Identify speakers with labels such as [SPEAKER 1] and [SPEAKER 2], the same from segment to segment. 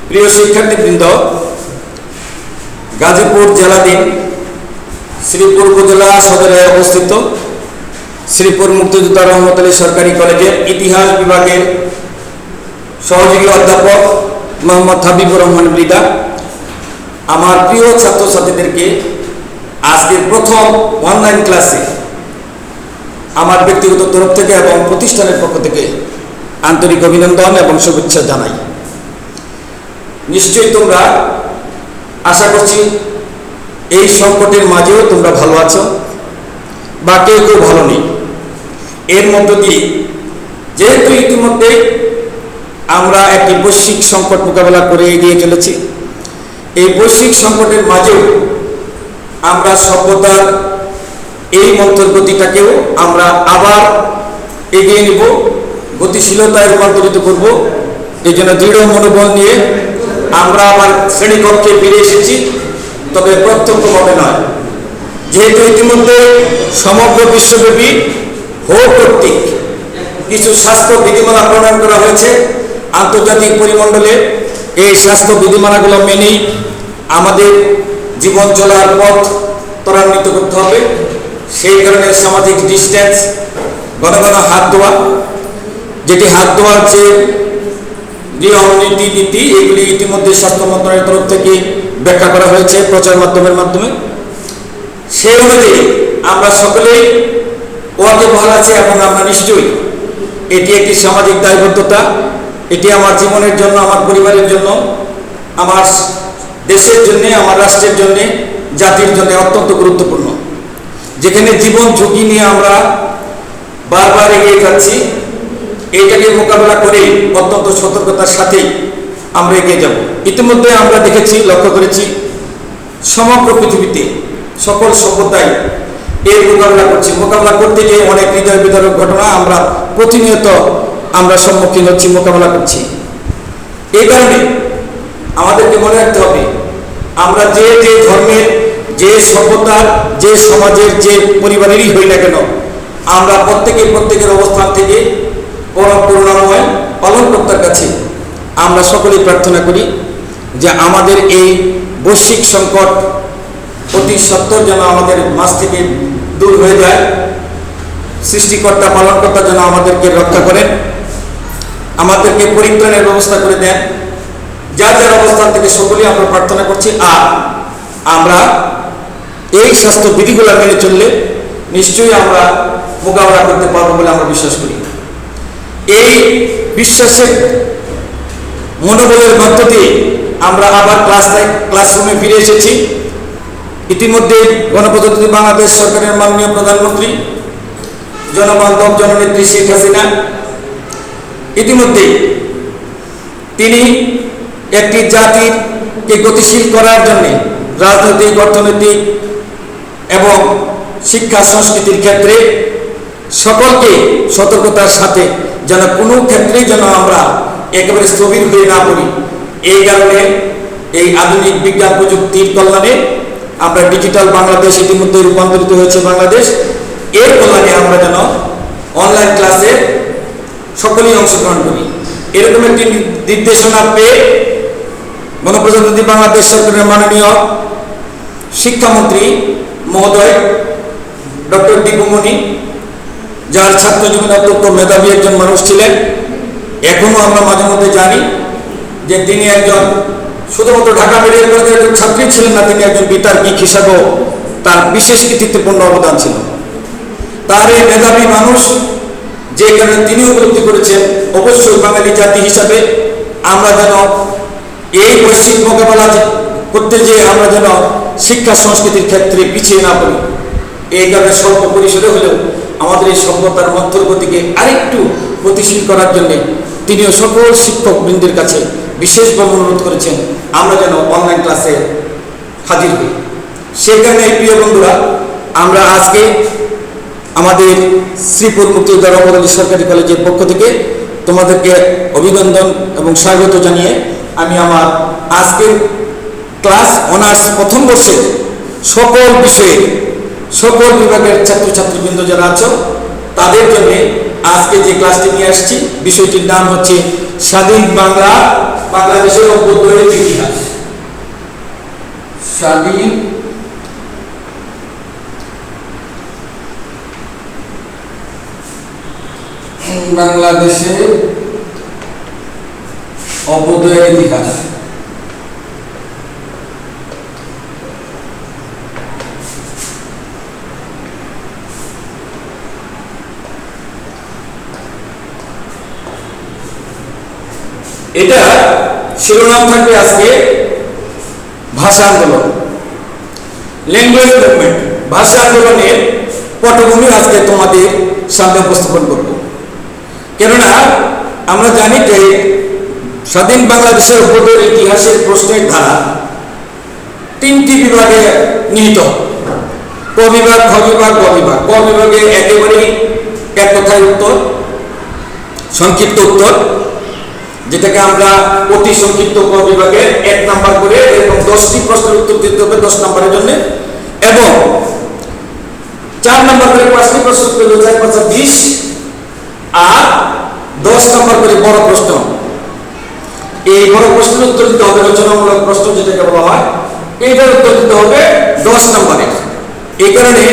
[SPEAKER 1] প্রিয় শিক্ষার্থীবৃন্দ, গাজীপুর জেলাধীন শ্রীপুর উপজেলা সদরে অবস্থিত শ্রীপুর মুক্তিযোদ্ধা রহমত আলী সরকারি কলেজের ইতিহাস বিভাগের সহযোগী অধ্যাপক মোহাম্মদ হাবিবুর রহমান মৃদা আমার প্রিয় ছাত্রছাত্রীদেরকে আজকের প্রথম অনলাইন ক্লাসে আমার ব্যক্তিগত তরফ থেকে এবং প্রতিষ্ঠানের পক্ষ থেকে আন্তরিক অভিনন্দন এবং শুভেচ্ছা জানাই। নিশ্চয়ই তোমরা, আশা করছি এই সংকটের মাঝেও তোমরা ভালো আছো বা কেউ কেউ ভালো নেই। এর মধ্য দিয়ে যেহেতু ইতিমধ্যে আমরা একটি বৈশ্বিক সংকট মোকাবেলা করে এগিয়ে চলেছি, এই বৈশ্বিক সংকটের মাঝেও আমরা সভ্যতার এই মন্থর গতিটাকেও আমরা আবার এগিয়ে নিব, গতিশীলতায় রূপান্তরিত করব। এই জন্য দৃঢ় মনোবল নিয়ে আমরা আবার শ্রেণীকক্ষে ফিরে এসেছি, তবে প্রত্যক্ষভাবে নয়। যেহেতু ইতিমধ্যে সমগ্র বিশ্বব্যাপী কর্তৃক কিছু স্বাস্থ্য বিধিমালা প্রণয়ন করা হয়েছে আন্তর্জাতিক পরিমণ্ডলে, এই স্বাস্থ্য বিধিমালাগুলো মেনেই আমাদের জীবন চলার পথ ত্বরান্বিত করতে হবে। সেই কারণে সামাজিক ডিস্টেন্স, ঘন ঘন হাত ধোয়া, যেটি হাত ধোয়ার যে নিয়ম নীতি এগুলি ইতিমধ্যে স্বাস্থ্য মন্ত্রণালয়ের তরফ থেকে ব্যাখ্যা করা হয়েছে প্রচার মাধ্যমের মাধ্যমে। সেই অনুযায়ী আমরা সকলেই ওয়াকিবহাল আছে এবং আমরা নিশ্চয়ই এটি একটি সামাজিক দায়বদ্ধতা। এটি আমার জীবনের জন্য, আমার পরিবারের জন্য, আমার দেশের জন্য, আমার রাষ্ট্রের জন্য, জাতির জন্য অত্যন্ত গুরুত্বপূর্ণ। যেখানে জীবন ঝুঁকি নিয়ে আমরা বারবার এগিয়ে যাচ্ছি, এইটাকে মোকাবেলা করে অত্যন্ত সতর্কতার সাথেই আমরা এগিয়ে যাব। ইতিমধ্যে আমরা দেখেছি, লক্ষ্য করেছি সমগ্র পৃথিবীতে সকল সভ্যতাই এর মোকাবেলা করতে গিয়ে অনেক হৃদয় বিদারক ঘটনা আমরা প্রতিনিয়ত সম্মুখীন হচ্ছি, মোকাবেলা করছি। এই কারণে আমাদেরকে মনে রাখতে হবে, আমরা যে ধর্মের, যে সভ্যতার, যে সমাজের, যে পরিবারেরই হই না কেন, আমরা প্রত্যেকের অবস্থান থেকে পরম করুণাময় পালনকর্তার কাছে আমরা সকলেই প্রার্থনা করি যে আমাদের এই বৈশ্বিক সংকট অতি সত্বর যেন আমাদের মাঝ থেকে দূর হয়ে যায়। সৃষ্টিকর্তা, পালনকর্তা যেন আমাদেরকে রক্ষা করেন, আমাদেরকে পরিত্রাণের ব্যবস্থা করে দেন। যার যার অবস্থান থেকে সকলেই আমরা প্রার্থনা করছি। আর আমরা এই স্বাস্থ্য বিধিগুলো মেনে চললে নিশ্চয়ই আমরা মোকাবেলা করতে পারবো বলে আমরা বিশ্বাস করি। এই বিশ্বাসের মনোবলের মধ্য দিয়ে আমরা আবার ক্লাসরুমে ফিরে এসেছি। ইতিমধ্যে গণপ্রজাতন্ত্রী বাংলাদেশ সরকারের মাননীয় প্রধানমন্ত্রী জনবান্ধব জননেত্রী শেখ হাসিনা ইতিমধ্যে তিনি একটি জাতিকে গতিশীল করার জন্য রাজনৈতিক, অর্থনৈতিক এবং শিক্ষা সংস্কৃতির ক্ষেত্রে সকলকে সতর্কতার সাথে যেন কোনো ক্ষেত্রেই যেন আমরা একেবারে স্থবির হয়ে না পড়ি। এই কারণে এই আধুনিক বিজ্ঞান প্রযুক্তির কল্যাণে আমরা ডিজিটাল বাংলাদেশ ইতিমধ্যে রূপান্তরিত হয়েছে বাংলাদেশ, এর কল্যাণে আমরা যেন অনলাইন ক্লাসে সকলেই অংশগ্রহণ করি। এরকম একটি নির্দেশনা পেয়ে গণপ্রজাতন্ত্রী বাংলাদেশ সরকারের মাননীয় শিক্ষামন্ত্রী মহোদয় ডক্টর দীপুমণি, যার ছাত্র জীবনে অত্যন্ত মেধাবী একজন মানুষ ছিলেন, এখনো আমরা মাঝে মধ্যে জানি যে তিনি একজন শুধুমাত্র ঢাকা মেডিকেল কলেজের একজন ছাত্রী ছিলেন না, তিনি একজন বিতার্কিক হিসাবেও তার বিশেষ কৃতিত্বপূর্ণ অবদান ছিল। তার এই মেধাবী মানুষ, যে কারণে তিনি উপলব্ধি করেছেন অবশ্যই বাঙালি জাতি হিসাবে আমরা যেন এই বৈশ্বিক মোকাবেলা করতে যেয়ে আমরা যেন শিক্ষা সংস্কৃতির ক্ষেত্রে পিছিয়ে না পড়ি। এই কারণে স্বল্প পরিসরে হলেও আমাদের এই সভ্যতার মন্থর গতিকে আরেকটু গতিশীল করার জন্য তিনিও সকল শিক্ষকবৃন্দের কাছে বিশেষভাবে অনুরোধ করেছেন আমরা যেন অনলাইন ক্লাসে হাজির হই। সেখানে প্রিয় বন্ধুরা, আমরা আজকে আমাদের শ্রীপুর মুক্তিযোদ্ধা রহমত আলী সরকারি কলেজের পক্ষ থেকে তোমাদেরকে অভিনন্দন এবং স্বাগত জানিয়ে আমি আমার আজকের ক্লাস অনার্স প্রথম বর্ষের সকল বিষয়ে সকল বিভাগের ছাত্রছাত্রীবৃন্দ যারা আছো তাদের জন্য আজকে যে ক্লাসটি নিয়ে আসছি, বিষয়টির নাম হচ্ছে স্বাধীন বাংলা বাংলাদেশের অভ্যন্তরীণ ইতিহাস। স্বাধীন বাংলাদেশের অভ্যন্তরীণ ইতিহাস। এটা শিরোনাম থাকবে আজকে ভাষা আন্দোলন, ল্যাঙ্গুয়েজ মুভমেন্ট। ভাষা আন্দোলনের পটভূমি আজকে তোমাদের সামনে উপস্থাপন করব। কেননা আমরা জানি যে স্বাধীন বাংলাদেশের অভ্যন্তরীণ ইতিহাসের প্রশ্নের ধারা তিনটি বিভাগে নিহিত। ক বিভাগ, খ বিভাগ, গ বিভাগ। ক বিভাগে একেবারেই এক কথায় উত্তর, সংক্ষিপ্ত উত্তর, যেটাকে আমরা অতি সংক্ষিপ্ত ক বিভাগে 1 নাম্বার করে এরকম 10টি প্রশ্নের উত্তর দিতে হবে 10 নাম্বারের জন্য, এবং 4 নাম্বার করে 5টি প্রশ্ন উত্তর দিতে হবে 4 × 20, আর 10 নাম্বার করে বড় প্রশ্ন। এই বড় প্রশ্নের উত্তর দিতে হবে, রচনামূলক প্রশ্ন যেটাকে বলা হয়, এইটার উত্তর দিতে হবে 10 নাম্বারের। এই কারণে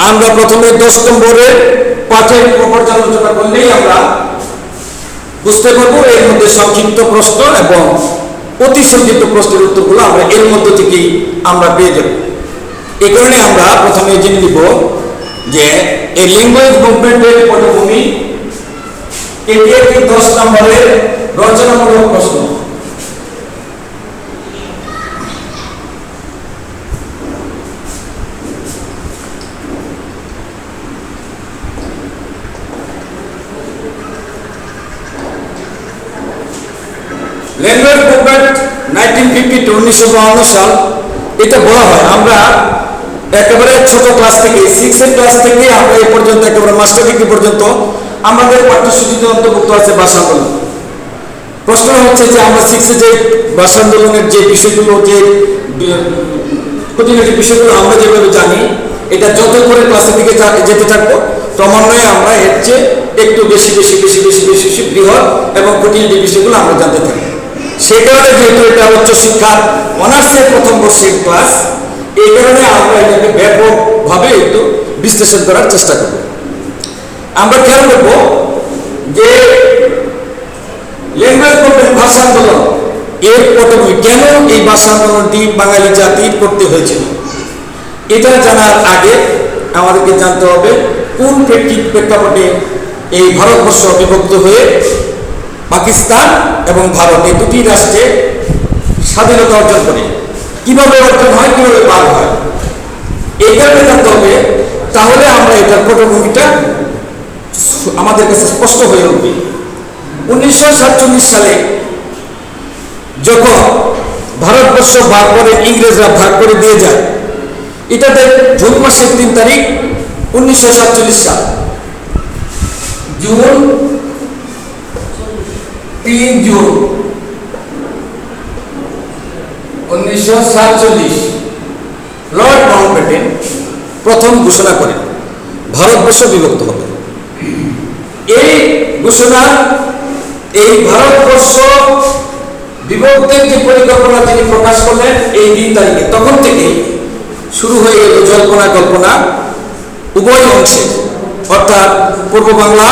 [SPEAKER 1] আমরা প্রথমে 10 নম্বরের পাঠের পর্যালোচনা করলেই আমরা বুঝতে পারবো এর মধ্যে সংক্ষিপ্ত প্রশ্ন এবং অতি সংক্ষিপ্ত প্রশ্নের উত্তরগুলো আমরা এর মধ্য থেকেই আমরা পেয়ে যাব। এই কারণে আমরা প্রথমে জেনে নিব যে এই ল্যাঙ্গুয়েজ মুভমেন্টের পটভূমি, এটি একটি 10 নম্বরের রচনামূলক প্রশ্ন। ল্যাঙ্গুয়েজ মুভমেন্ট 1950 to 1952 সাল, এটা বলা হয় আমরা একেবারে ছোট ক্লাস থেকে 6 ক্লাস থেকে আমরা এই পর্যন্ত একেবারে মাস্টার ডিগ্রি পর্যন্ত আমাদের পাঠ্যসূচিতে অন্তর্ভুক্ত আছে ভাষা আন্দোলন। প্রশ্ন হচ্ছে যে আমরা 6 যে ভাষা আন্দোলনের যে বিষয়গুলো, যে খুঁটিনাটি বিষয়গুলো আমরা যেভাবে জানি, এটা যত করে ক্লাসের দিকে যেতে থাকবো ক্রমান্বয়ে আমরা এর চেয়ে একটু বেশি বেশি বেশি বেশি বেশি বেশি বৃহৎ এবং খুঁটিনাটি বিষয়গুলো আমরা জানতে থাকি। সেই কারণে যেহেতু এটা উচ্চশিক্ষার অনার্সের প্রথম বর্ষের ক্লাস, এই কারণে আমরা এটাকে ব্যাপকভাবে একটু বিশ্লেষণ করার চেষ্টা করব। আমরা খেয়াল করব যে ল্যাঙ্গুয়েজ মুভমেন্ট, ভাষা আন্দোলন, এর পটভূমি, কেন এই ভাষা আন্দোলনটি বাঙালি জাতির করতে হয়েছিল, এটা জানার আগে আমাদেরকে জানতে হবে কোন প্রেক্ষাপটে এই ভারতবর্ষ বিভক্ত হয়ে পাকিস্তান এবং ভারত এই দুটি রাষ্ট্রে স্বাধীনতা অর্জন করে, কিভাবে অর্জন হয়, কিভাবে পার হয়, এই কারণে জানতে হবে। তাহলে আমরা এটার পটভূমিটা আমাদের কাছে স্পষ্ট হয়ে উঠবে। 1947 সালে যখন ভারতবর্ষ ভাগ করে, ইংরেজরা ভাগ করে দিয়ে যায়, এটাতে জুন মাসের 3 তারিখ 1947 সাল, জুন 3 জুন 1947 লর্ড মাউন্টব্যাটেন প্রথম ঘোষণা করেন ভারতবর্ষ বিভক্ত হবে। এই ঘোষণা, এই ভারতবর্ষ বিভক্তের যে পরিকল্পনা তিনি প্রকাশ করলেন এই 3 তারিখে, তখন থেকেই শুরু হয়ে গেল জল্পনা কল্পনা উভয় অংশে, অর্থাৎ পূর্ব বাংলা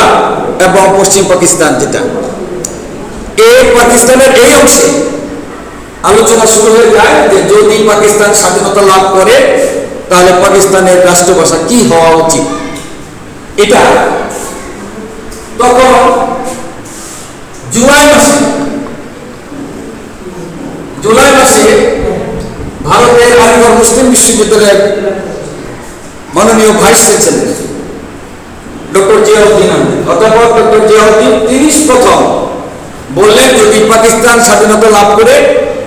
[SPEAKER 1] এবং পশ্চিম পাকিস্তান, যেটা এই পাকিস্তানের এই অংশে আলোচনা শুরু হয়ে যায় যে যদি পাকিস্তান স্বাধীনতা লাভ করে তাহলে পাকিস্তানের রাষ্ট্রভাষা কি হওয়া উচিত। এটা তখন জুলাই মাসে ভারতের আলিগড় মুসলিম বিশ্ববিদ্যালয়ের মাননীয় vice chancellor doctor Ziauddin Ahmed, অধ্যাপক ডক্টর জিয়াউদ্দিন, তিনি প্রথম বললেন যদি পাকিস্তান স্বাধীনতা লাভ করে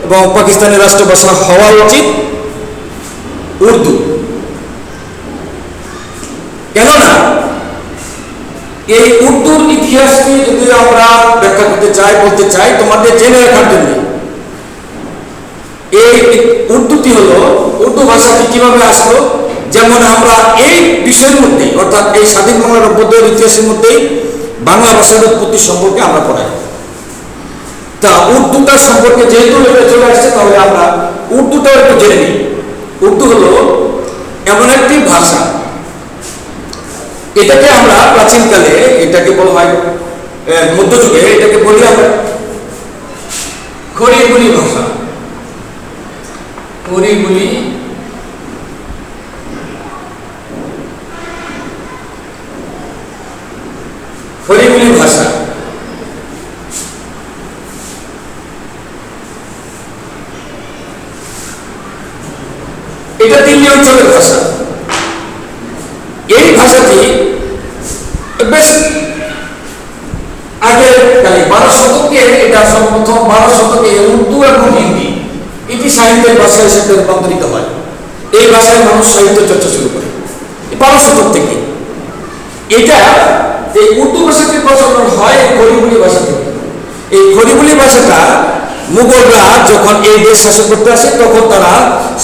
[SPEAKER 1] এবং পাকিস্তানের রাষ্ট্রভাষা হওয়া উচিত উর্দু। কেননা এই উর্দুর ইতিহাসকে যদি আমরা ব্যাখ্যা করতে চাই, বলতে চাই তোমাদের জেনে রাখার জন্য, এই উর্দুটি হলো, উর্দু ভাষাটি কিভাবে আসলো, যেমন আমরা এই বিষয়ের মধ্যে, অর্থাৎ এই স্বাধীন বাংলার অভ্যন্তরীণ ইতিহাসের মধ্যেই বাংলা ভাষার উৎপত্তি সম্পর্কে আমরা পড়াই। তা উর্দুটা সম্পর্কে যেহেতু এটা চলে আসছে, তাহলে আমরা উর্দুটাও একটু জেনে নিই। উর্দু হলো এমন একটি ভাষা, এটাকে আমরা প্রাচীনকালে এটাকে বলা হয়, মধ্যযুগে এটাকে বলি আমরা খড়িবুলি ভাষা। খড়িবুলি খড়িবুলি ভাষা। এটা দিল্লি অঞ্চলের ভাষা। এই ভাষাটি বেশ আগের কালে 12 শতকে, এটা সর্বপ্রথম 12 শতকে উর্দু এবং হিন্দি এটি সাহিত্যের ভাষা হিসেবে রূপান্তরিত হয়। এই ভাষায় মানুষ সাহিত্য চর্চা শুরু করে 12 শতক থেকে। এটা এই উর্দু ভাষাটির প্রচলন হয় এই খড়িবুলি ভাষা থেকে। এই খড়িবুলি ভাষাটা মুঘলরা যখন এই দেশ শাসন করতে আসে, তখন তারা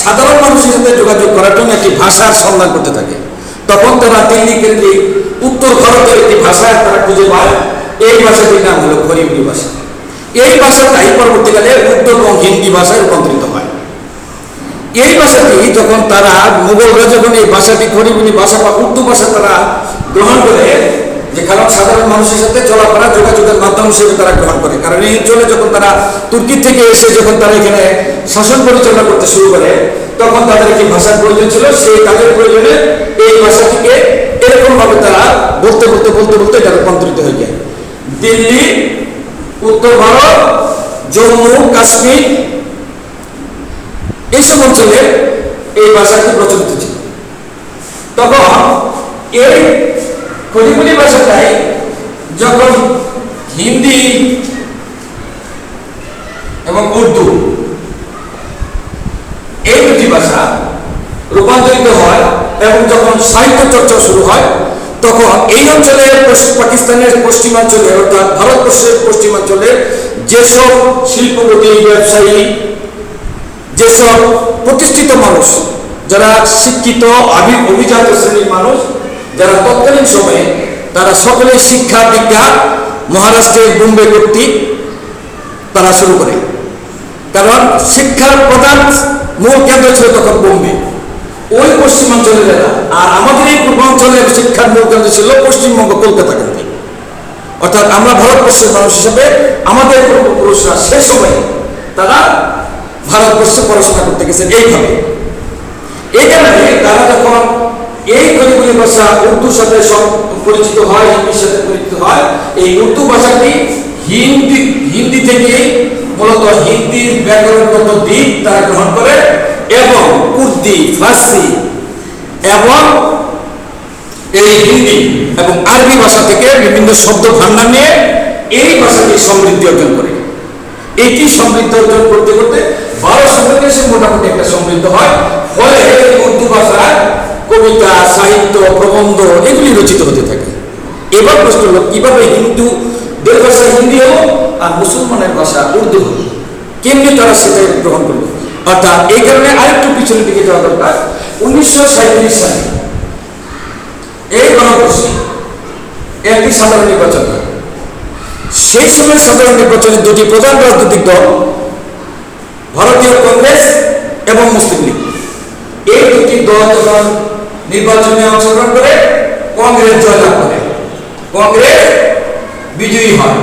[SPEAKER 1] সাধারণ মানুষের সাথে যোগাযোগ করার জন্য একটি ভাষার সন্ধান করতে থাকে। তখন তারা দিল্লি কেন্দ্রিক উত্তর ভারতের একটি ভাষা তারা খুঁজে পায়। এই ভাষাটির নাম হলো খড়িবুলি ভাষা। এই ভাষাটাই পরবর্তীকালে উর্দু এবং হিন্দি ভাষায় রূপান্তরিত হয়। এই ভাষাটি যখন তারা মুঘলরা যখন এই ভাষাটি খড়িবুলি ভাষা বা উর্দু ভাষা তারা গ্রহণ করে, যে কারণ সাধারণ মানুষের সাথে চলাফেরা যোগাযোগের মাধ্যম হিসেবে তারা গ্রহণ করে। কারণ এই অঞ্চলে যখন তারা তুর্কি থেকে এসে যখন তারা এখানে শাসন পরিচালনা করতে শুরু করে, তখন তাদের একটি ভাষার প্রয়োজন ছিল। সেই তাদের প্রয়োজনে এই ভাষাটিকে এরকম ভাবে তারা বলতে বলতে বলতে বলতে এটা রূপান্তরিত হয়ে যায়। দিল্লি, উত্তর ভারত, জম্মু কাশ্মীর এইসব অঞ্চলে এই ভাষাটি প্রচলিত ছিল। তখন এই খড়িবুলি ভাষাটাই যখন হিন্দি এবং উর্দু এই দুটি ভাষা রূপান্তরিত হয় এবং যখন সাহিত্য চর্চা শুরু হয়, তখন এই অঞ্চলের পাকিস্তানের পশ্চিমাঞ্চলে অর্থাৎ ভারতবর্ষের পশ্চিমাঞ্চলে যেসব শিল্পপতি, ব্যবসায়ী, যেসব প্রতিষ্ঠিত মানুষ, যারা শিক্ষিত অভিজাত শ্রেণীর মানুষ, যারা তৎকালীন সময়ে তারা সকলে শিক্ষা দীক্ষা মহারাষ্ট্রের বোম্বে কর্তৃক তারা শুরু করে। কারণ শিক্ষার প্রধান মূল কেন্দ্র ছিল তখন বোম্বে, ওই পশ্চিমাঞ্চলের এরা। আর আমাদের এই পূর্বাঞ্চলের শিক্ষার মূল কেন্দ্র ছিল পশ্চিমবঙ্গ, কলকাতা কেন্দ্রিক। অর্থাৎ আমরা ভারতবর্ষের মানুষ হিসেবে আমাদের পূর্বপুরুষরা সে সময় তারা ভারতবর্ষে পড়াশোনা করতে গেছেন এইভাবে। এই কারণে তারা যখন এই খড়িবুলি ভাষা উর্দুর সাথে পরিচিত হয়, হিন্দির সাথে পরিচিত হয়, এই উর্দু ভাষাটি হিন্দি থেকে মূলত হিন্দির ব্যাকরণগত দিক তারা গ্রহণ করে এবং কুর্দি, ফার্সি এবং এই হিন্দি এবং আরবি ভাষা থেকে বিভিন্ন শব্দ ভান্ডার নিয়ে এই ভাষাটি সমৃদ্ধি অর্জন করে। এটি সমৃদ্ধ অর্জন করতে করতে 12 শতকে এসে মোটামুটি একটা সমৃদ্ধ হয়। ফলে উর্দু ভাষায় কবিতা, সাহিত্য, প্রবন্ধ এগুলি রচিত হতে থাকে। এবার প্রশ্ন হলো কিভাবে হিন্দুদের ভাষা হিন্দি হলো আর মুসলমানের ভাষা উর্দু হলো, কেমনি তারা সেটাই গ্রহণ করলো। অর্থাৎ এই কারণে আরেকটু পিছনের দিকে যাওয়া দরকার। 1937 সালে এই ভারতবর্ষে একটি সাধারণ নির্বাচন হয়। সেই সময় সাধারণ নির্বাচনে দুটি প্রধান রাজনৈতিক দল, ভারতীয় কংগ্রেস এবং মুসলিম লীগ, এই দুটি দল যখন নির্বাচনে অংশগ্রহণ করে কংগ্রেস জয়লাভ করে, কংগ্রেস বিজয়ী হয়।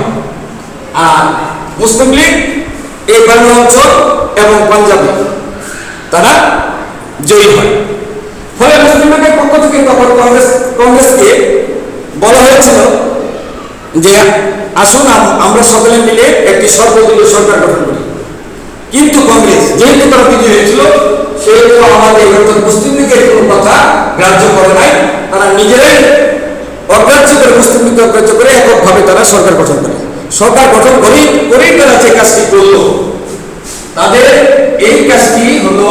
[SPEAKER 1] আর মুসলিম লীগ এই বাংলা অঞ্চল এবং পাঞ্জাবে তারা জয়ী হয়। ফলে মুসলিম লীগের পক্ষ থেকে তখন কংগ্রেসকে বলা হয়েছিল যে আসুন আমরা সকলে মিলে একটি সর্বদলীয় সরকার গঠন করি। কিন্তু কংগ্রেস যেহেতু তারা বিজয়ী হয়েছিল, সেহেতু আমাদের মুসলিম লীগের কোনো কথা গ্রাহ্য করে নাই। তারা নিজেরাই অগ্রাহ্য করে, মুসলিম লীগকে অগ্রাহ্য করে এককভাবে তারা সরকার গঠন করে। সরকার গঠন করেই তারা যে কাজটি করল, তাদের এই কাজটি হলো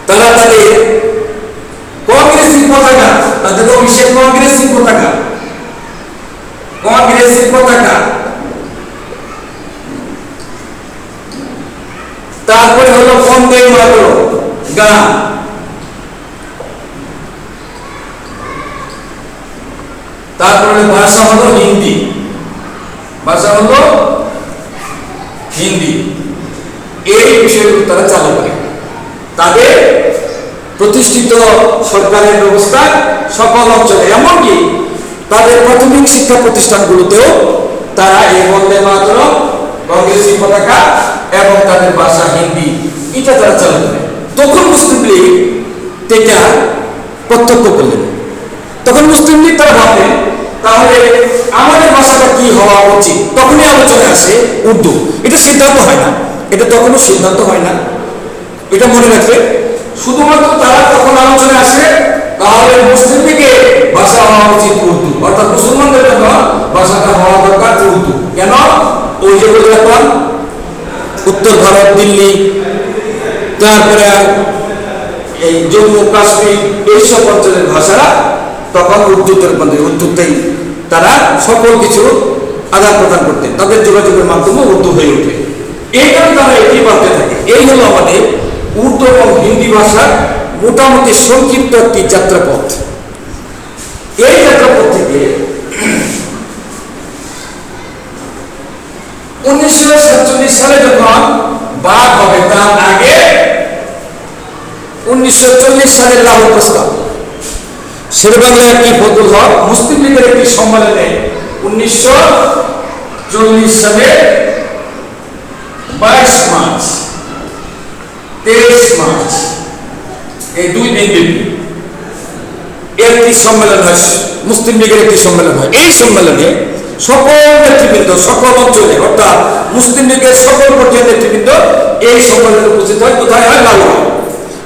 [SPEAKER 1] তারা তাদের কংগ্রেসি পতাকা, তাদের অভিষেক কংগ্রেসি পতাকা, তারপরে হলো বন্দে মাতরম গান, তারপরে ভাষা হলো হিন্দি, ভাষা হলো হিন্দি, এই বিষয়গুলো তারা চালু করে। তাদের প্রতিষ্ঠিত সরকারের ব্যবস্থা সকল অঞ্চলে, এমনকি তাদের প্রাথমিক শিক্ষা প্রতিষ্ঠানগুলোতেও তারা এই বন্দে মাতরম, কংগ্রেসী পতাকা এবং তাদের ভাষা হিন্দি, এটা তারা চালু করে। তখন মুসলিম লীগ এটা প্রত্যক্ষ করলেন। তখন মুসলিম লীগ তারা ভাবলেন তাহলে আমাদের ভাষাটা কি হওয়া উচিত। তখনই আলোচনায় আসে উর্দু। এটা সিদ্ধান্ত হয় না, এটা তখনও সিদ্ধান্ত হয় না, এটা মনে রাখবে। শুধুমাত্র তারা তখন আলোচনায় আসে তাহলে মুসলিম লীগের ভাষা হওয়া উচিত উর্দু, অর্থাৎ মুসলমানদের জন্য ভাষাটা হওয়া দরকার উর্দু। কেন? ওই যে বলে রাখলাম, উত্তর ভারত, দিল্লি, তারপরে এই জম্মু কাশ্মীর, এইসব অঞ্চলের ভাষারা তখন উর্দুতে রূপান্তরিত, উর্দুতেই তারা সকল কিছু আদান প্রদান করতেন, তাদের যোগাযোগের মাধ্যমে উর্দু হয়ে ওঠে। এই কারণে তারা এটি বলতে থাকে। এই হলো আমাদের উর্দু এবং হিন্দি ভাষার মোটামুটি সংক্ষিপ্ত একটি যাত্রাপথ। এই যাত্রাপথ থেকে 1947 সালে যখন বাদ হবে, তার আগে 1940 সালের লাহোর প্রস্তাব, শেরেবাংলায় কি ফজলুল হক মুসলিম লীগের একটি সম্মেলনে 1940 সালে 22 মার্চ 23 মার্চ এই 2 দিন ব্যাপী একটি সম্মেলন হয়, মুসলিম লীগের একটি সম্মেলন হয়। এই সম্মেলনে সকল নেতৃবৃন্দ, সকল অঞ্চলে, অর্থাৎ মুসলিম লীগের সকল পর্যায়ের নেতৃবৃন্দ এই সম্মেলনে উপস্থিত হয়। কোথায় হয়? লাহোর।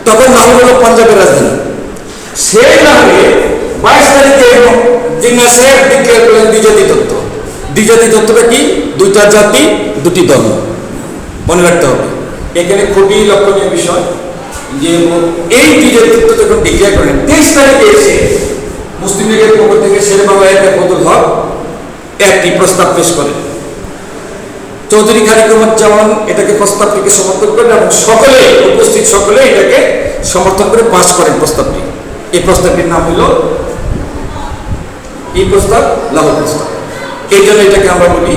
[SPEAKER 1] তখন লাহোর হলো পাঞ্জাবের রাজধানী। সেই লাহোরে 22 তারিখে জিন্নাহ সাহেব ডিক্লেয়ার করলেন দ্বিজাতি তত্ত্ব। দ্বিজাতি তত্ত্বটা কি? দুইটা জাতি, দুটি ধর্ম। মনে রাখতে হবে, এখানে খুবই লক্ষণীয় বিষয় যে এই দ্বিজাতি তত্ত্ব যখন ডিক্লেয়ার করেন, 23 তারিখে এসে মুসলিম লীগের পক্ষ থেকে শেরেবাংলায় ফজলুল হক একটি প্রস্তাব পেশ করেন। চৌধুরী খালিকুজ্জামান এটাকে প্রস্তাবটিকে সমর্থন করেন এবং সকলে, উপস্থিত সকলে এটাকে সমর্থন করে পাস করেন প্রস্তাবটি। এই প্রস্তাবটির নাম হলো এই প্রস্তাব, লাহোর প্রস্তাব। এই জন্য এটাকে আমরা বলি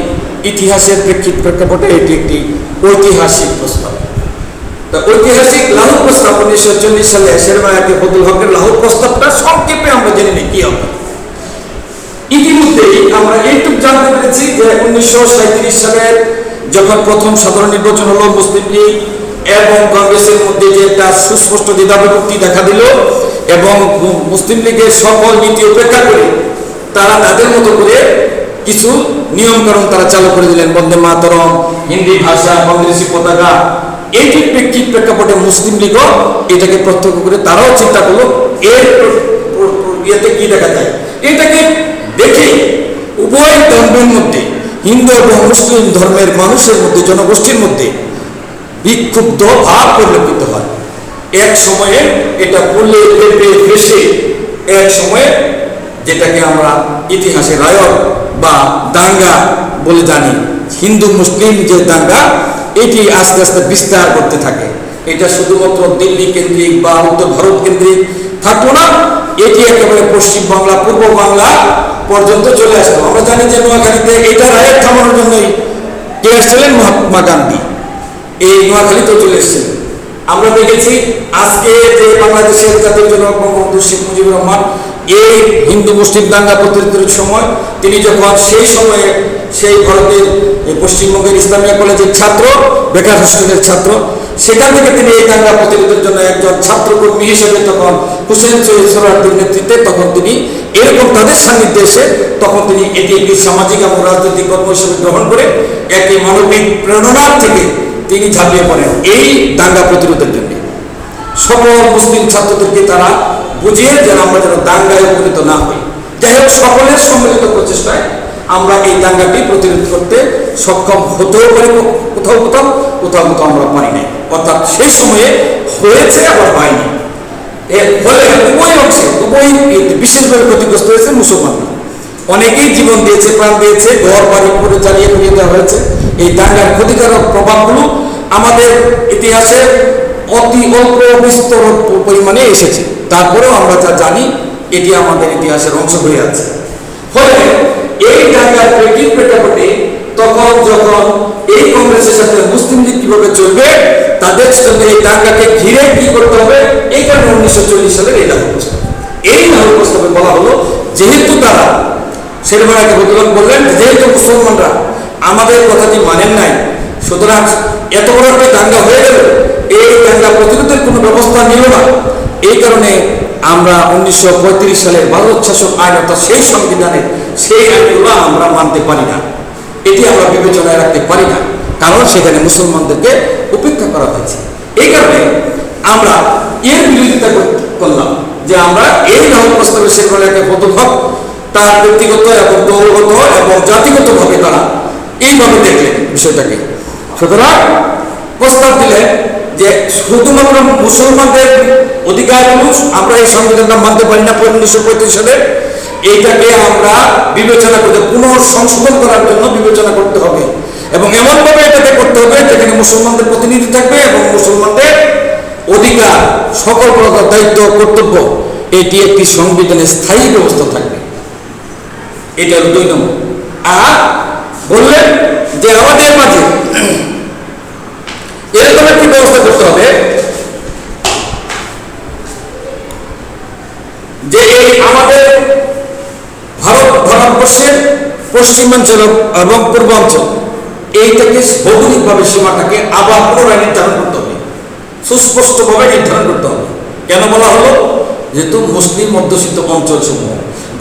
[SPEAKER 1] ইতিহাসের প্রেক্ষাপটে এটি একটি ঐতিহাসিক প্রস্তাব। ঐতিহাসিক লাহোর প্রস্তাব 1940 সালে শেরেবাংলাকে ফজলুল হকের লাহোর প্রস্তাবটা সংক্ষেপে আমরা জেনে নিই কি হবে। ইতিমধ্যেই আমরা এইটুকু জানতে পেরেছি যে 1937 সালের যখন প্রথম সাধারণ নির্বাচন হলো, মুসলিম লীগ এবং কংগ্রেসের মধ্যে যে একটা সুস্পষ্ট দ্বিধাবিভক্তি দেখা দিল এবং মুসলিম লীগের সকল নীতি উপেক্ষা করে তারা তাদের মতো করে কিছু নিয়মকানুন তারা চালু করে দিলেন। বন্দে মাতরম, হিন্দি ভাষা, কংগ্রেসী পতাকা, এইটির প্রেক্ষাপটে মুসলিম লীগও এটাকে প্রত্যক্ষ করে তারাও চিন্তা করলো এর ইয়েতে কি দেখা যায়। এটাকে দেখে উভয় ধর্মের মধ্যে, হিন্দু এবং মুসলিম ধর্মের মানুষের মধ্যে, জনগোষ্ঠীর মধ্যে বিক্ষুব্ধ ভাব পরিলক্ষিত হয়। এক সময়ে এটা বললে ফেসে, এক সময়ে যেটাকে আমরা ইতিহাসে রায়ত বা দাঙ্গা বলে জানি, হিন্দু মুসলিম যে দাঙ্গা, এটি আস্তে আস্তে বিস্তার করতে থাকে। এটা শুধুমাত্র দিল্লি কেন্দ্রিক বা উত্তর ভারত কেন্দ্রিক থাকতো না, এটি একেবারে পশ্চিম বাংলা, পূর্ব বাংলা পর্যন্ত চলে আসতো। আমরা জানি যে নোয়াখালীতে এটা রায়ের থামানোর জন্যই কে আসছিলেন? মহাত্মা গান্ধী। এই নোয়াখালীতেও চলে এসেছিলেন। আমরা দেখেছি আজকে যে বাংলাদেশের জাতীয় জনক বঙ্গবন্ধু শেখ মুজিবুর রহমান এই হিন্দু মুসলিম দাঙ্গা প্রতিরোধের সময় তিনি যখন সেই সময়ে সেই ভারতের পশ্চিমবঙ্গের ইসলামিয়া কলেজের ছাত্র, বেকার হোস্টেলের ছাত্র, সেখান থেকে তিনি এই দাঙ্গা প্রতিরোধের জন্য একজন ছাত্রকর্মী হিসেবে তখন হুসেন সৈয়দ সোহরাওয়ার্দীর নেতৃত্বে তখন তিনি এরকম তাদের সান্নিধ্যে এসে তখন তিনি এটি একটি সামাজিক এবং রাজনৈতিক কর্ম হিসেবে গ্রহণ করে একটি মানবিক প্রেরণার থেকে তিনি ঝাঁপিয়ে পড়েন এই দাঙ্গা প্রতিরোধের জন্য। সকল মুসলিম ছাত্রদেরকে তারা বুঝিয়ে যেন আমরা যেন দাঙ্গায় উপনীত না হই। যাই হোক, সকলের সম্মিলিত প্রচেষ্টায় আমরা এই দাঙ্গাটি প্রতিরোধ করতে সক্ষম হতেও পারি, কোথাও কোথাও কোথাও কোথাও আমরা পারি নাই। অর্থাৎ সেই সময়ে হয়েছে, আবার হয়নি। এর ফলে উভয় অংশে, উভয় বিশেষভাবে ক্ষতিগ্রস্ত হয়েছে মুসলমানরা। অনেকেই জীবন দিয়েছে, প্রাণ দিয়েছে, ঘর বাড়ি পুরো জ্বালিয়ে পুড়িয়ে দেওয়া হয়েছে। এই দাঙ্গার ক্ষতিকারক প্রভাবগুলো আমাদের ইতিহাসে অতি অল্প বিস্তর পরিমাণে এসেছে। তারপরেও আমরা যা জানি এটি আমাদের ইতিহাসের অংশ হয়ে আছে। ফলে এই দাঙ্গার প্রেক্ষাপটে তখন যখন এই কংগ্রেসের সাথে তাদের সঙ্গে এই দাঙ্গাকে ঘিরে কি করতে হবে, এই কারণে 1940 সালের এই লাহোর প্রস্তাব। এই লাহোর প্রস্তাবে বলা হলো, যেহেতু তারা শেরবাংলাকে প্রতিরোধ করলেন, যেহেতু মুসলমানরা আমাদের কথাটি মানেন নাই, সুতরাং এত বড় একটা দাঙ্গা হয়ে গেল, এই দাঙ্গা প্রতিরোধের কোনো ব্যবস্থা নিল না। এই কারণে আমরা 1935 সালের ভারত শাসক আইন, অর্থাৎ সেই সংবিধানের সেই আইনগুলো আমরা মানতে পারি না, এটি আমরা বিবেচনায় রাখতে পারি না, কারণ সেখানে মুসলমানদেরকে উপেক্ষা করা হয়েছে। এই কারণে আমরা এর বিরোধিতা করলাম যে আমরা এই লাহোর প্রস্তাবে শেরবাংলাকে প্রথম তার ব্যক্তিগত এবং দলগত এবং জাতিগতভাবে তারা এইভাবে দেখলেন বিষয়টাকে। সুতরাং প্রস্তাব দিলেন যে শুধুমাত্র মুসলমানদের অধিকার মানুষ আমরা এই সংবিধানটা মানতে পারি না 1935 সালে, এইটাকে আমরা বিবেচনা করতে, পুনঃসংশোধন করার জন্য বিবেচনা করতে হবে এবং এমনভাবে এটাকে করতে হবে যেখানে মুসলমানদের প্রতিনিধি থাকবে এবং মুসলমানদের অধিকার, সকল প্রকার দায়িত্ব, কর্তব্য, এটি একটি সংবিধানের স্থায়ী ব্যবস্থা থাকবে। এটা হলো 2 নম্বর। আর বললেন যে আমাদের মাঝে এরকম একটি ব্যবস্থা করতে হবে যে এই আমাদের ভারতবর্ষের পশ্চিমাঞ্চল এবং পূর্বাঞ্চল এইটাকে ভৌগোলিকভাবে সীমাটাকে আবার পুনরায় নির্ধারণ করতে হবে, সুস্পষ্টভাবে নির্ধারণ করতে হবে। কেন বলা হলো? যেহেতু মুসলিম অধ্যুষিত অঞ্চল সমূহ,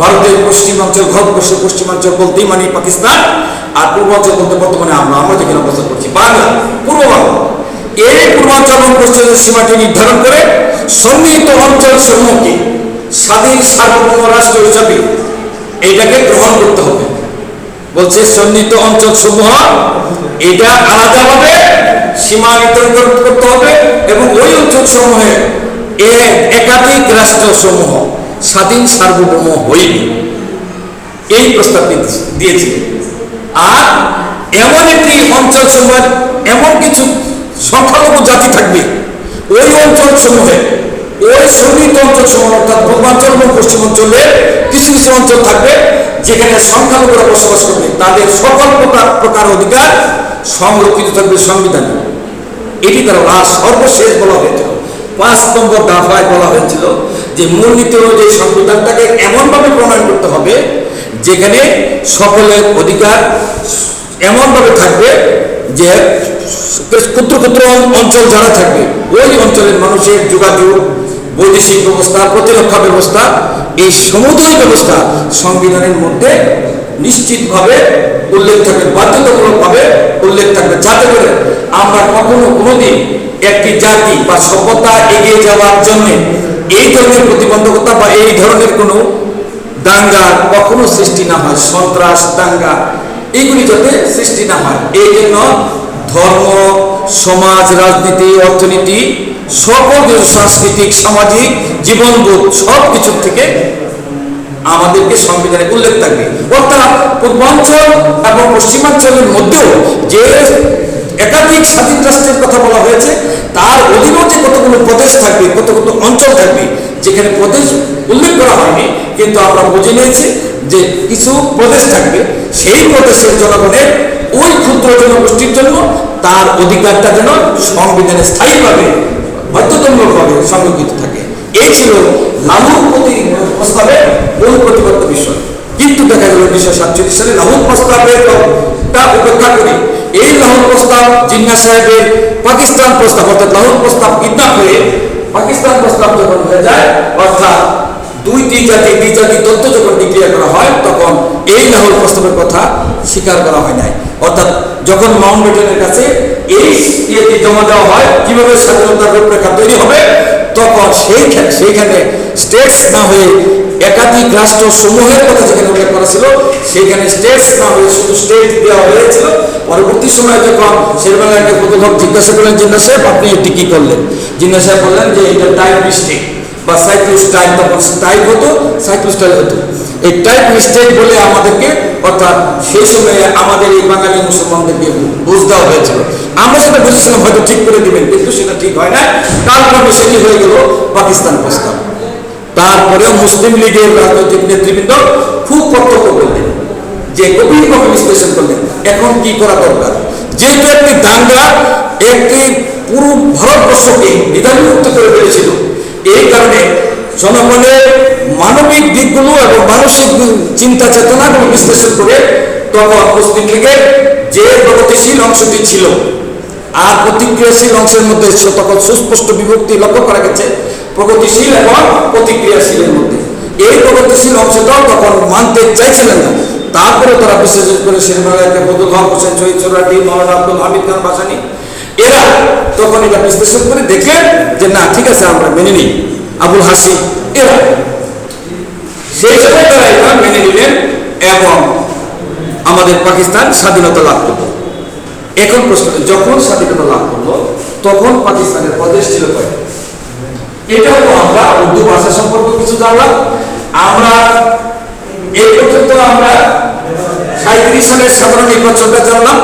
[SPEAKER 1] ভারতের পশ্চিমাঞ্চল, ভারতবর্ষের পশ্চিমাঞ্চল বলতেই মানে পাকিস্তান, আর পূর্বাঞ্চল বলতে বর্তমানে আমরা যেখানে অবস্থান করছি বাংলা, পূর্ব বাংলা, এই পূর্বাঞ্চল এবং পশ্চিমাঞ্চল সীমাটি নির্ধারণ করে সন্নিহিত অঞ্চল সমূহকে স্বাধীন সার্বভৌম রাষ্ট্র হিসাবে এইটাকে গ্রহণ করতে হবে। বলছে সন্নিহিত অঞ্চল সমূহ এটা আলাদাভাবে সীমা নির্ধারণ করতে হবে এবং ওই অঞ্চল সমূহে একাধিক রাষ্ট্র সমূহ স্বাধীন সার্বভৌম হইবে, এই প্রস্তাব দিয়েছে। আর এমন একটি অঞ্চল সমূহ, এমন কিছু সংখ্যালঘু জাতি থাকবে ওই অঞ্চল সমূহে, ওই সন্নিহিত অঞ্চল সমূহ অর্থাৎ পূর্বাঞ্চল এবং পশ্চিমাঞ্চলের কিছু কিছু অঞ্চল থাকবে যেখানে সংখ্যালঘুরা বসবাস করবে, তাদের সকল প্রকার অধিকার সংরক্ষিত থাকবে সংবিধানে। এটি তারা সর্বশেষ বলা হয়েছিল, 5 নম্বর দফায় বলা হয়েছিল যে মূলনীতি অনুযায়ী সংবিধানটাকে এমনভাবে প্রণয়ন করতে হবে যেখানে সকলের অধিকার এমনভাবে থাকবে যে ক্ষুদ্র ক্ষুদ্র অঞ্চল যারা থাকবে ওই অঞ্চলের মানুষের যোগাযোগ, বৈদেশিক ব্যবস্থা, প্রতিরক্ষা ব্যবস্থা, এই সমুদয় ব্যবস্থা সংবিধানের মধ্যে নিশ্চিতভাবে উল্লেখ থাকবে, বাধ্যতামূলকভাবে উল্লেখ থাকবে, যাতে করে আমরা কখনো কোনোদিন একটি জাতি বা সভ্যতা এগিয়ে যাওয়ার জন্য এই ধরনের প্রতিবন্ধকতা বা এই ধরনের কোনো দাঙ্গা কখনো সৃষ্টি না হয়, সন্ত্রাস, দাঙ্গা এইগুলি যাতে সৃষ্টি না হয়। এই জন্য ধর্ম, সমাজ, রাজনীতি, অর্থনীতি, সকল কিছু সাংস্কৃতিক, সামাজিক, জীবনবোধ সব কিছুর থেকে আমাদেরকে সংবিধানে উল্লেখ থাকবে। অর্থাৎ পূর্বাঞ্চল এবং পশ্চিমাঞ্চলের মধ্যেও যে একাধিক স্বাধীন রাষ্ট্রের কথা বলা হয়েছে তার অধীনেও যে কতগুলো প্রদেশ থাকবে, কতগুলো অঞ্চল থাকবে যেখানে প্রদেশ উল্লেখ করা হয়নি কিন্তু আমরা বুঝে নিয়েছি যে কিছু প্রদেশ থাকবে, সেই প্রদেশের জনগণের ওই ক্ষুদ্র জনগোষ্ঠীর জন্য তার অধিকারটা যেন সংবিধানে স্থায়ীভাবে বাধ্যতামূলকভাবে সংরক্ষিত থাকে। এই ছিল লাহোর প্রস্তাবের মূল প্রতিপাদ্য বিষয়। কিন্তু দেখা গেল 1947 সালে লাহোর প্রস্তাবের উপেক্ষা করে এই লাহোর প্রস্তাব জিন্নাহ সাহেবের পাকিস্তান প্রস্তাব অর্থাৎ লাহোর প্রস্তাব কিডন্যাপ হয়ে পাকিস্তান প্রস্তাব যখন হয়ে যায়, অর্থাৎ দুই জাতি তত্ত্ব যখন ডিক্লেয়ার করা হয় তখন এই লাহোর প্রস্তাবের কথা স্বীকার করা হয় নাই। অর্থাৎ যখন মাউন্টব্যাটেনের কাছে এই জমা দেওয়া হয় কিভাবে স্বাধীনতার রূপরেখা তৈরি হবে, তখন সেইখানে স্টেটস না হয়ে একাধিক রাষ্ট্র সমূহের কথা যেখানে উল্লেখ করা ছিল সেখানে স্টেটস না হয়ে শুধু স্টেট দেওয়া হয়েছিল। পরবর্তী সময়ে যখন শেরবাংলাকে প্রথম জিজ্ঞাসা করলেন জিন্নাহ সাহেব আপনি এটি কি করলেন, জিন্নাহ সাহেব বললেন যে এটা টাইপ মিস্টেক বা সাইক্লোস টাইপ, তখন টাইপ হতো, সাইক্লোস টাইপ হতো, এই টাইপ মিস্টেক বলে আমাদেরকে, অর্থাৎ সেই সময়ে আমাদের এই বাঙালি মুসলমানদেরকে বুঝ দেওয়া হয়েছিল। আমরা সেটা বুঝেছিলাম হয়তো ঠিক করে দিবেন, কিন্তু সেটা ঠিক হয় না। তারপরে সেটি হয়ে গেল পাকিস্তান প্রস্তাব। তারপরেও মুসলিম লীগের রাজনৈতিক নেতৃবৃন্দ খুব প্রত্যক্ষ করলেন, যে গভীরভাবে বিশ্লেষণ করলেন এখন কি করা দরকার। যেহেতু একটি দাঙ্গা, একটি পুরো ভারতবর্ষকে দ্বিধাবিভক্ত করে ফেলেছিল। এই কারণে জনগণের মানবিক দিকগুলো এবং মানসিক চিন্তা চেতনাগুলো বিশ্লেষণ করে তখন মুসলিম লীগের যে প্রগতিশীল অংশটি ছিল আর প্রতিক্রিয়াশীল অংশের মধ্যে তখন সুস্পষ্ট বিভক্তি লক্ষ্য করা গেছে প্রগতিশীল এবং প্রতিক্রিয়াশীলের মধ্যে। এই প্রগতিশীল অংশটাও তখন মানতে চাইছিলেন না, তারপরে তারা বিশেষ করে সিনেমাকে বদুল হক হোসেন, শহীদ সোহরাওয়ার্দী, মাওলানা আব্দুল হামিদ খান ভাসানী এরা তখন এটা বিশ্লেষণ করে দেখলেন যে না ঠিক আছে আমরা মেনে নিই, আবুল হাসিম এরা সেই সময় তারা এটা মেনে নিলেন এবং আমাদের পাকিস্তান স্বাধীনতা লাভ করল। এখন প্রশ্ন, যখন স্বাধীনতা লাভ করলো তখন পাকিস্তানের প্রদেশ ছিল কয়টা? এটাও আমরা উর্দু ভাষা সম্পর্কে কিছু জানলাম। আমরা এই পর্যন্ত আমরা 37 সালের সাধারণ নির্বাচনটা জানলাম।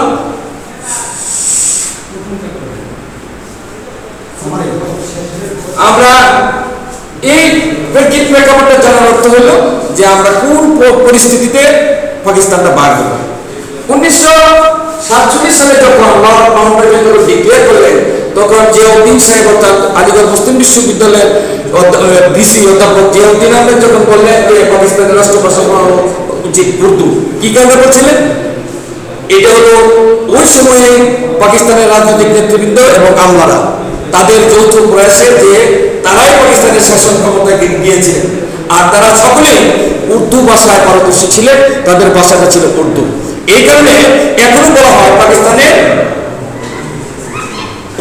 [SPEAKER 1] আমরা এই প্রেক্ষাপটটা জানার অর্থ হলো যে আমরা কোন পরিস্থিতিতে পাকিস্তানটা বার হলো। 1947 সালে যখন লর্ড মাউন্টব্যাটেন ডিক্লেয়ার করলেন তখন জিয়াউদ্দিন সাহেব অর্থাৎ আলিগড় মুসলিম বিশ্ববিদ্যালয়ের ভিসি অধ্যাপক জিয়াউদ্দিন আহমেদ যখন বললেন যে পাকিস্তানের রাষ্ট্রভাষা উচিত উর্দু, কি কারণে বলছিলেন? এটা হলো ওই সময়ে পাকিস্তানের রাজনৈতিক নেতৃবৃন্দ এবং আমলারা তাদের যৌথ প্রয়াসে যে তারাই পাকিস্তানের শাসন ক্ষমতায় গিয়েছিলেন আর তারা সকলেই উর্দু ভাষায় পারদর্শী ছিলেন, তাদের ভাষাটা ছিল উর্দু। এই কারণে এখনো বলা হয় পাকিস্তানের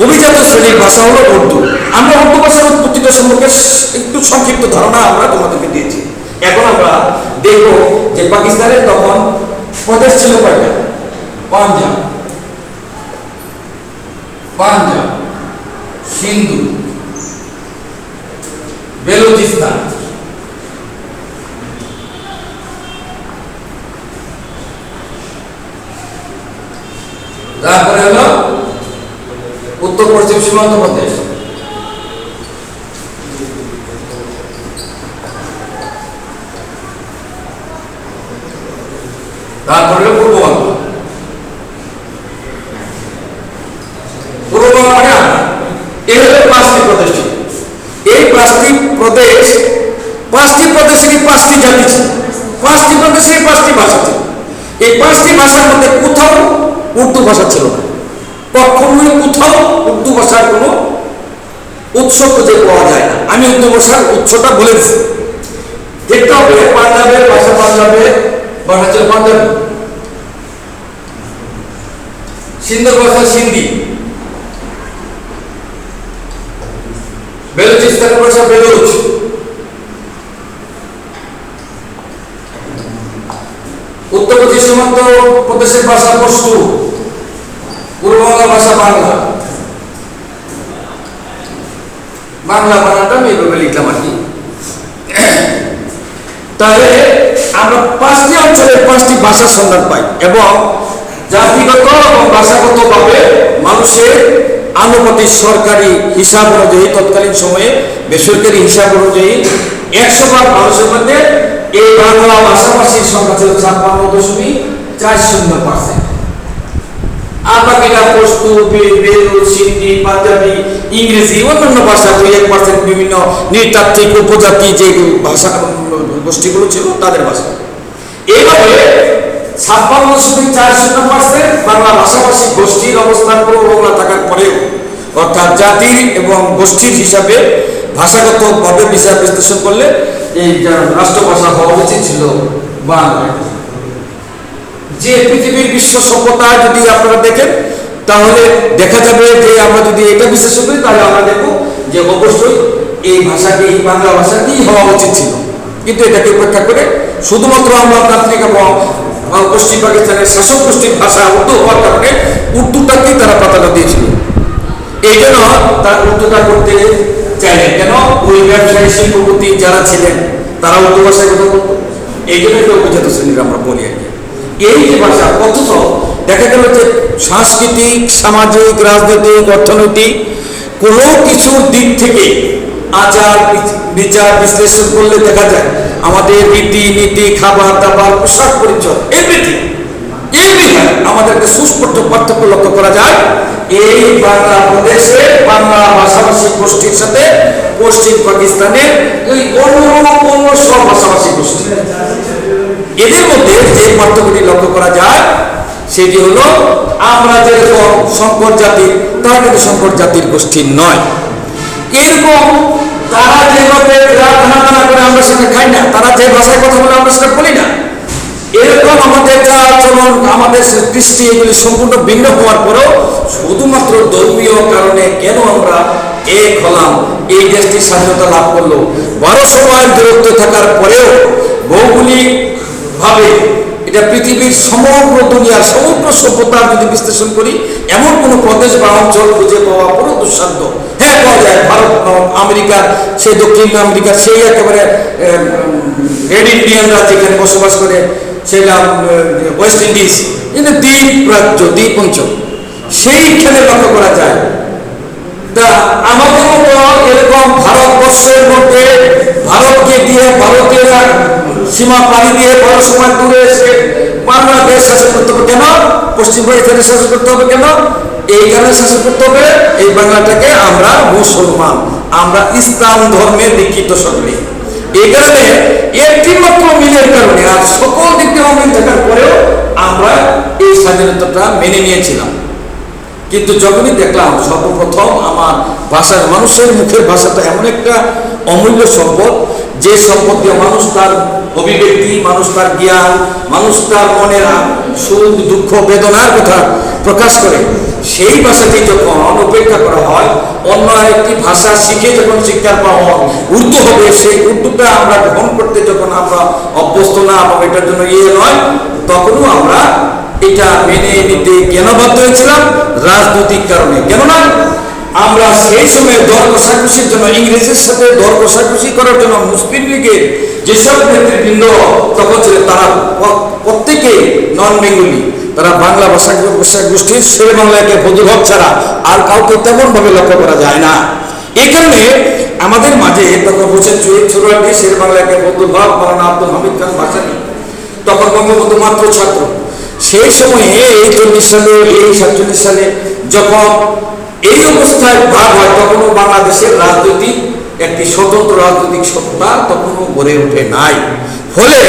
[SPEAKER 1] অভিজাত শ্রেণীর ভাষা হলো উর্দু। আমরা উর্দু ভাষার উৎপত্তিটা সম্পর্কে একটু সংক্ষিপ্ত ধারণা আমরা তোমাদেরকে দিয়েছি। এখন আমরা দেখব যে পাকিস্তানের তখন প্রদেশ ছিল কয়টা? পাঞ্জাব, সিন্ধু, বেলুচিস্তান, তারপরে হলো উত্তর পশ্চিম সীমান্ত প্রদেশ, তারপরে হলো পূর্ববঙ্গ। পূর্ববঙ্গ মানে এই হলো 5টি প্রদেশ। এই 5টি প্রদেশেরই 5টি জাতি ছিল, 5টি প্রদেশেরই 5টি ভাষা ছিল। এই 5টি ভাষার মধ্যে কোথাও উর্দু ভাষা ছিল না, কখনোই কোথাও উর্দু ভাষার কোনো উৎস খুঁজে পাওয়া যায় না। আমি উর্দু ভাষার উৎসটা বলে দিচ্ছি, দেখতে হবে পাঞ্জাবের ভাষা, পাঞ্জাবের ভাষা ছিল পাঞ্জাবি, সিন্ধুর ভাষা সিন্ধি, বেলুচিস্তানের ভাষা বেলুচ, উত্তর পশ্চিম সীমান্ত প্রদেশের ভাষা পশতু, পূর্ববঙ্গের ভাষা বাংলা। বাংলা বানানটা আমি এইভাবে লিখলাম আর কি। তাহলে আমরা 5টি অঞ্চলের 5টি ভাষার সন্ধান পাই এবং জাতিগত এবং ভাষাগতভাবে মানুষের আনুপাতিক সরকারি হিসাব অনুযায়ী তৎকালীন সময়ে বেসরকারি হিসাব অনুযায়ী 100 মানুষের মধ্যে এই বাংলা ভাষাভাষীর সংখ্যা ছিল 56.40%। আর বাকিটা পশতু, বেলুচ, সিন্ধি, পাঞ্জাবি, ইংরেজি, অন্যান্য ভাষা 1% বিভিন্ন নৃতাত্ত্বিক উপজাতি যে ভাষা গোষ্ঠীগুলো ছিল তাদের ভাষা। এইভাবে 56.40% বাংলা ভাষাভাষী গোষ্ঠীর অবস্থান পূর্ববাংলা থাকার পরেও অর্থাৎ জাতির এবং গোষ্ঠীর হিসাবে ভাষাগতভাবে বিচার বিশ্লেষণ করলে এই রাষ্ট্রভাষা হওয়া উচিত ছিল বাংলা। যে পৃথিবীর বিশ্ব সভ্যতা যদি আপনারা দেখেন তাহলে দেখা যাবে যে আমরা যদি এটা বিশ্লেষণ করি তাহলে আমরা দেখব যে অবশ্যই এই ভাষাটি, বাংলা ভাষাটি হওয়া উচিত ছিল, কিন্তু এটাকে উপেক্ষা করে শুধুমাত্র আমলাতান্ত্রিক এবং পশ্চিম পাকিস্তানের শাসক গোষ্ঠীর ভাষা উর্দু হওয়ার কারণে উর্দুটাকেই তারা প্রাধান্য দিয়েছিল। এই জন্য তার উর্দুটা করতে চাইলেন, কেন ওই ব্যবসায়ী শিল্পপতি যারা ছিলেন তারা উর্দু ভাষায় কথা বলতো। এই জন্য উপজাত শ্রেণীর আমরা বলি আর কি। এই যে ভাষা, অথচ দেখা গেল যে সাংস্কৃতিক, সামাজিক, রাজনৈতিক, অর্থনৈতিক কোনো কিছুর দিক থেকে আচার বিচার বিশ্লেষণ করলে দেখা যায় আমাদের রীতি নীতি, খাবার দাবার, পোশাক পরিচ্ছদ, এভরিথিং এই বিধায় আমাদেরকে সুস্পষ্ট পার্থক্য লক্ষ্য করা যায় এই বাংলাদেশে বাংলা ভাষাভাষী গোষ্ঠীর সাথে পশ্চিম পাকিস্তানের এই অন্য সব ভাষাভাষী গোষ্ঠী, এদের মধ্যে যে পার্থক্যটি লক্ষ্য করা যায় সেটি হলো আমরা যেরকম শঙ্কর জাতির, তারা কিন্তু শঙ্কর জাতির গোষ্ঠীর নয়। এরকম তারা যেভাবে রাধনা করে আমরা সেটা খাই না, তারা যে ভাষায় কথা বলে আমরা সেটা বলি না, এরকম আমাদের চালচলন, আমাদের দৃষ্টি এগুলি সম্পূর্ণ ভিন্ন হওয়ার পরেও শুধুমাত্র ধর্মীয় কারণে কেন আমরা এক হলাম, এই দেশটি স্বাধীনতা লাভ করলো 1200 মাইল দূরত্বে থাকার পরেও ভৌগোলিক ভাবে এটা পৃথিবীর সমগ্র দুনিয়ার সমগ্র সভ্যতার যদি বিশ্লেষণ করি এমন কোনো প্রদেশ বা অঞ্চল খুঁজে পাওয়া পুরো দুঃসাধ্য। হ্যাঁ, পাওয়া যায় ভারত, আমেরিকার, সেই দক্ষিণ আমেরিকা, সেই একেবারে রেড ইন্ডিয়ানরা যেখানে বসবাস করে, সেটা ওয়েস্ট ইন্ডিজ, কিন্তু দ্বীপ রাজ্য, দ্বীপ অঞ্চল, সেইখানে লক্ষ্য করা যায়। তা আমাদের মতো এরকম ভারতবর্ষের মধ্যে ভারতকে দিয়ে, ভারতের সীমা পাড়ি দিয়ে 1200 মাইল দূরে এসে বাংলাদেশ শাসন করতে হবে কেন? পশ্চিম পাকিস্তানে শাসন করতে হবে কেন? এই কারণে শাসন করতে হবে, এই বাংলাটাকে আমরা মুসলমান, আমরা ইসলাম ধর্মে দীক্ষিত সকলে। এই কারণে একটি মাত্র মিলের কারণে আর সকল দিক থেকে অমিল থাকার পরেও আমরা এই স্বাধীনতাটা মেনে নিয়েছিলাম। কিন্তু যখনই দেখলাম সর্বপ্রথম আমার ভাষার, মানুষের মুখের ভাষাটা এমন একটা অমূল্য সম্পদ, যে সম্পদ দিয়ে মানুষ তার অভিব্যক্তি, মানুষ তার জ্ঞান, মানুষ তার মনের সুখ দুঃখ বেদনার কথা প্রকাশ করে, সেই ভাষাটি যখন উপেক্ষা করা হয়, অন্য আরেকটি ভাষা শিখে যখন শিক্ষার পাওয়া উর্দু হবে, সেই উর্দুটা আমরা গ্রহণ করতে যখন আমরা অভ্যস্ত না এবং এটার জন্য নয়, তখনও আমরা এটা মেনে নিতে কেন বাধ্য হয়েছিলাম? রাজনৈতিক কারণে। কেননা আমরা সেই সময় দর কষাকষির জন্য, ইংরেজের সাথে দর কষাকষি করার জন্য মুসলিম লীগের যেসব নেতৃবৃন্দ তখন ছিলেন, তারা প্রত্যেকে নন বেঙ্গলি, তারা বাংলা ভাষা গোষ্ঠীর, শের বাংলাকে ফজল হক ছাড়া আর কাউকে তেমন ভাবে লক্ষ্য করা যায় না। এই কারণে আমাদের মাঝে তখন হোসেন শহীদ সোহরাওয়ার্দী, শের বাংলাকে ফজল হক, মাওলানা আব্দুল হামিদ খান ভাসানী, তখন বঙ্গবন্ধু মাত্র ছাত্র। সেই সময়ে এই 40 সালে, এই 47 সালে যখন এই অবস্থায় ভাগ হয়, তখনও বাংলাদেশের রাজনৈতিক একটি স্বতন্ত্র রাজনৈতিক সত্তা তখনও গড়ে ওঠে নাই। ফলে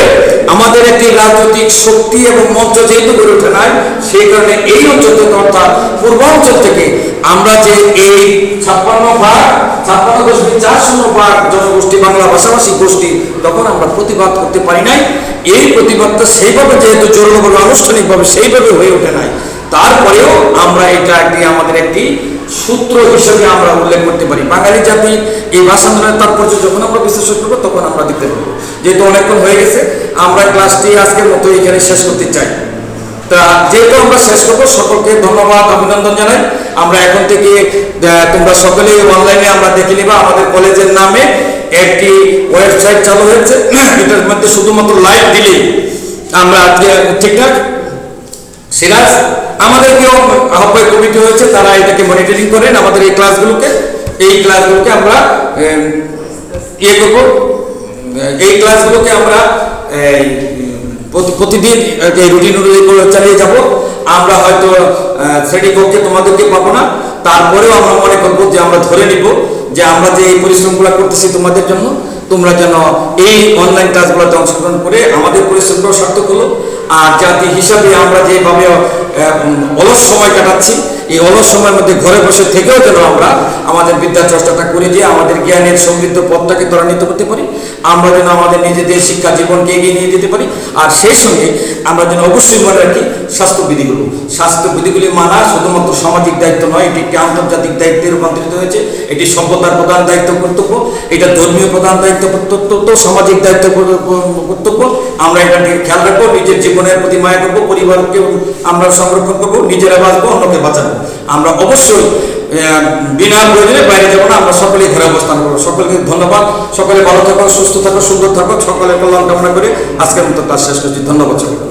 [SPEAKER 1] আমাদের একটি রাজনৈতিক শক্তি এবং মঞ্চ যেহেতু গড়ে ওঠে নাই, সেই কারণে এই অঞ্চল থেকে, অর্থাৎ পূর্বাঞ্চল থেকে আমরা যে এই 56.40% জনগোষ্ঠী বাংলা ভাষাভাষী গোষ্ঠী, তখন আমরা প্রতিবাদ করতে পারি নাই। এই প্রতিবাদটা সেইভাবে যেহেতু জোরালোভাবে আনুষ্ঠানিকভাবে সেইভাবে হয়ে ওঠে নাই, তারপরেও আমরা এটা আমাদের একটি সূত্র হিসেবে আমরা উল্লেখ করতে পারি। বাঙালি জাতি এই ভাষা আন্দোলনের তাৎপর্য যখন আমরা বিশ্লেষণ করবো, তখন আমরা দেখতে পাবো। যেহেতু অনেকক্ষণ হয়ে গেছে, আমরা ক্লাসটি আজকের মতো এখানে শেষ করতে চাই। তা যেহেতু আমরা শেষ করবো, সকলকে ধন্যবাদ, অভিনন্দন জানাই। আমরা এখন থেকে তোমরা সকলেই অনলাইনে আমরা দেখে নিবা, আমাদের কলেজের নামে একটি ওয়েবসাইট চালু হয়েছে, এটার মধ্যে শুধুমাত্র লাইভ দিলেই আমরা ঠিকঠাক। সিরাজ আমাদেরকেও আহ্বায়ক কমিটি হয়েছে, তারা এটাকে মনিটরিং করেন আমাদের এই ক্লাসগুলোকে আমরা করব। এই ক্লাসগুলোকে আমরা প্রতিদিন রুটিন অনুযায়ী চালিয়ে যাব। আমরা হয়তো শ্রেণীকক্ষে তোমাদেরকে পাবো না, তারপরেও আমরা মনে করবো যে আমরা ধরে নিব যে আমরা যে এই পরিশ্রমগুলো করতেছি তোমাদের জন্য, তোমরা যেন এই অনলাইন ক্লাসগুলোতে অংশগ্রহণ করে আমাদের পরিশ্রমটাও সার্থক হলো। আর জাতি হিসাবে আমরা যেভাবে অলস সময় কাটাচ্ছি, এই অলস সময়ের মধ্যে ঘরে বসে থেকেও যেন আমরা আমাদের বিদ্যা চর্চাটা করে দিয়ে আমাদের জ্ঞানের সমৃদ্ধ পথটাকে ত্বরান্বিত করতে পারি, আমরা যেন আমাদের নিজেদের শিক্ষা জীবনকে এগিয়ে নিয়ে যেতে পারি। আর সেই সঙ্গে আমরা যেন অবশ্যই মনে রাখি স্বাস্থ্যবিধিগুলি মানা শুধুমাত্র সামাজিক দায়িত্ব নয়, এটি একটি আন্তর্জাতিক দায়িত্বে রূপান্তরিত হয়েছে। এটি সভ্যতার প্রধান দায়িত্ব কর্তব্য, এটা ধর্মীয় প্রধান দায়িত্ব কর্তব্য, সামাজিক দায়িত্ব কর্তব্য। আমরা এটাকে খেয়াল রাখবো, নিজের জীবনের প্রতি মায়া করবো, পরিবারকে আমরা সংরক্ষণ করবো, নিজেরা বাঁচবো, অন্যকে বাঁচাবো। আমরা অবশ্যই বিনা প্রয়োজনে বাইরে যাবো না, আমরা সকলেই ঘরে অবস্থান করবো। সকলকে ধন্যবাদ, সকলে ভালো থাকো, সুস্থ থাকো, সুন্দর থাকো, সকলের কল্যাণ কামনা করে আজকের মতো ক্লাস শেষ করছি। ধন্যবাদ সকলকে।